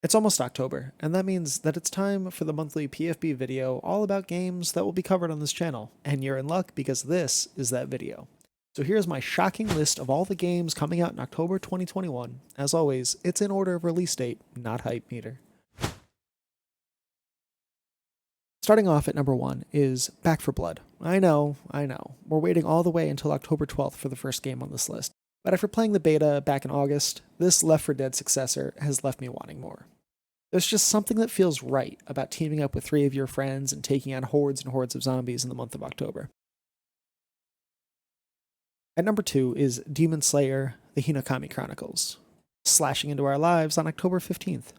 It's almost October, and that means that it's time for the monthly PFB video all about games that will be covered on this channel, and you're in luck because this is that video. So here's my shocking list of all the games coming out in October 2021. As always, it's in order of release date, not hype meter. Starting off at number 1 is Back 4 Blood. I know. We're waiting all the way until October 12th for the first game on this list. But after playing the beta back in August, this Left 4 Dead successor has left me wanting more. There's just something that feels right about teaming up with 3 of your friends and taking on hordes and hordes of zombies in the month of October. At number 2 is Demon Slayer: The Hinokami Chronicles, slashing into our lives on October 15th.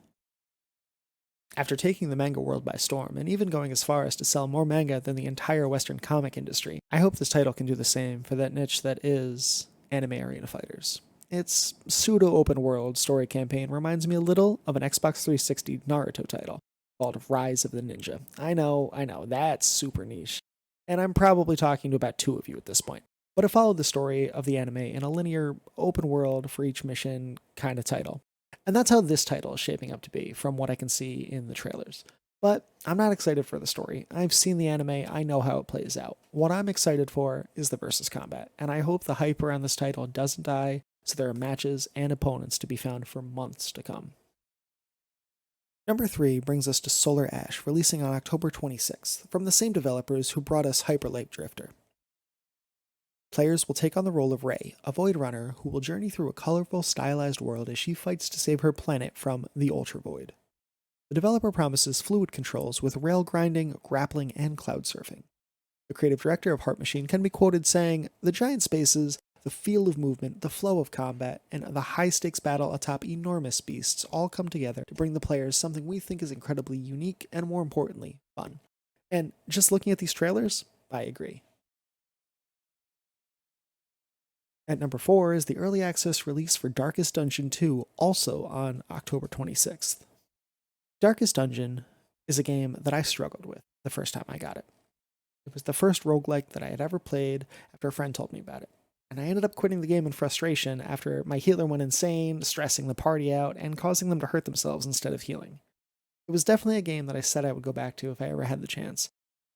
After taking the manga world by storm, and even going as far as to sell more manga than the entire Western comic industry, I hope this title can do the same for that niche that is anime arena fighters. Its pseudo-open world story campaign reminds me a little of an Xbox 360 Naruto title called Rise of the Ninja. I know, that's super niche. And I'm probably talking to about 2 of you at this point. But it followed the story of the anime in a linear, open world for each mission kind of title. And that's how this title is shaping up to be, from what I can see in the trailers. But I'm not excited for the story. I've seen the anime, I know how it plays out. What I'm excited for is the versus combat, and I hope the hype around this title doesn't die, so there are matches and opponents to be found for months to come. Number 3 brings us to Solar Ash, releasing on October 26th, from the same developers who brought us Hyper Light Drifter. Players will take on the role of Rei, a Void Runner who will journey through a colorful, stylized world as she fights to save her planet from the Ultra Void. The developer promises fluid controls with rail grinding, grappling, and cloud surfing. The creative director of Heart Machine can be quoted saying, "The giant spaces, the feel of movement, the flow of combat, and the high-stakes battle atop enormous beasts all come together to bring the players something we think is incredibly unique and, more importantly, fun." And just looking at these trailers, I agree. At number 4 is the early access release for Darkest Dungeon 2, also on October 26th. Darkest Dungeon is a game that I struggled with the first time I got it. It was the first roguelike that I had ever played after a friend told me about it. And I ended up quitting the game in frustration after my healer went insane, stressing the party out, and causing them to hurt themselves instead of healing. It was definitely a game that I said I would go back to if I ever had the chance.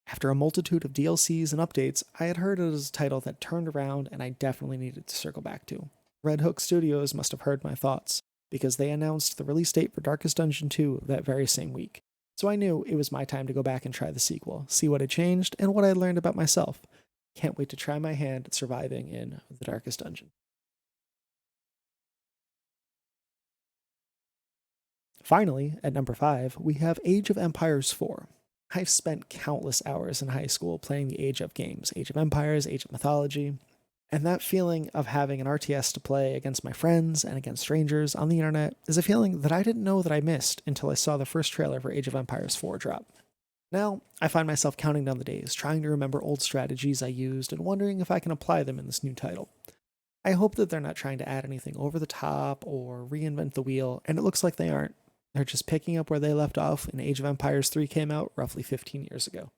After a multitude of DLCs and updates, I had heard it as a title that turned around and I definitely needed to circle back to. Red Hook Studios must have heard my thoughts, because they announced the release date for Darkest Dungeon 2 that very same week. So I knew it was my time to go back and try the sequel, see what had changed, and what I had learned about myself. Can't wait to try my hand at surviving in the Darkest Dungeon. Finally, at number 5, we have Age of Empires 4. I've spent countless hours in high school playing the Age of games, Age of Empires, Age of Mythology, and that feeling of having an RTS to play against my friends and against strangers on the internet is a feeling that I didn't know that I missed until I saw the first trailer for Age of Empires 4 drop. Now, I find myself counting down the days, trying to remember old strategies I used and wondering if I can apply them in this new title. I hope that they're not trying to add anything over the top or reinvent the wheel, and it looks like they aren't. They're just picking up where they left off when Age of Empires 3 came out roughly 15 years ago.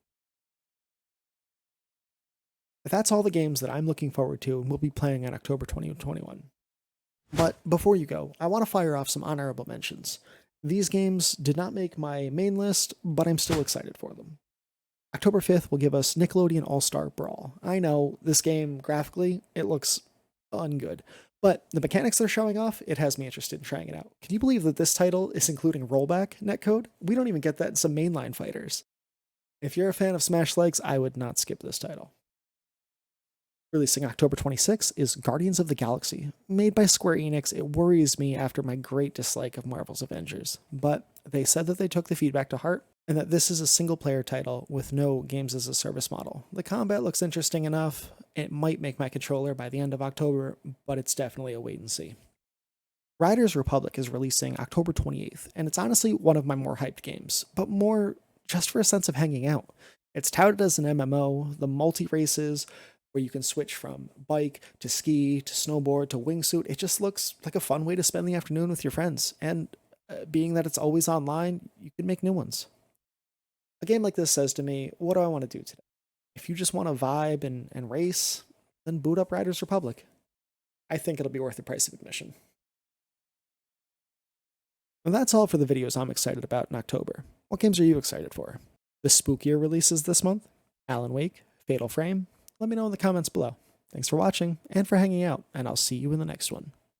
That's all the games that I'm looking forward to and will be playing in October 2021. But before you go, I want to fire off some honorable mentions. These games did not make my main list, but I'm still excited for them. October 5th will give us Nickelodeon All-Star Brawl. I know, this game, graphically, it looks ungood. But the mechanics they're showing off, it has me interested in trying it out. Can you believe that this title is including rollback netcode? We don't even get that in some mainline fighters. If you're a fan of Smash Legs, I would not skip this title. Releasing October 26th is Guardians of the Galaxy. Made by Square Enix, it worries me after my great dislike of Marvel's Avengers. But they said that they took the feedback to heart, and that this is a single-player title with no games-as-a-service model. The combat looks interesting enough. It might make my controller by the end of October, but it's definitely a wait-and-see. Riders Republic is releasing October 28th, and it's honestly one of my more hyped games, but more just for a sense of hanging out. It's touted as an MMO, the multi-races, where you can switch from bike to ski to snowboard to wingsuit. It just looks like a fun way to spend the afternoon with your friends, and being that it's always online, you can make new ones. A game like this says to me, what do I want to do today? If you just want to vibe and race, then boot up Riders Republic. I think it'll be worth the price of admission. And that's all for the videos I'm excited about in October. What games are you excited for? The spookier releases this month? Alan Wake? Fatal Frame? Let me know in the comments below. Thanks for watching and for hanging out, and I'll see you in the next one.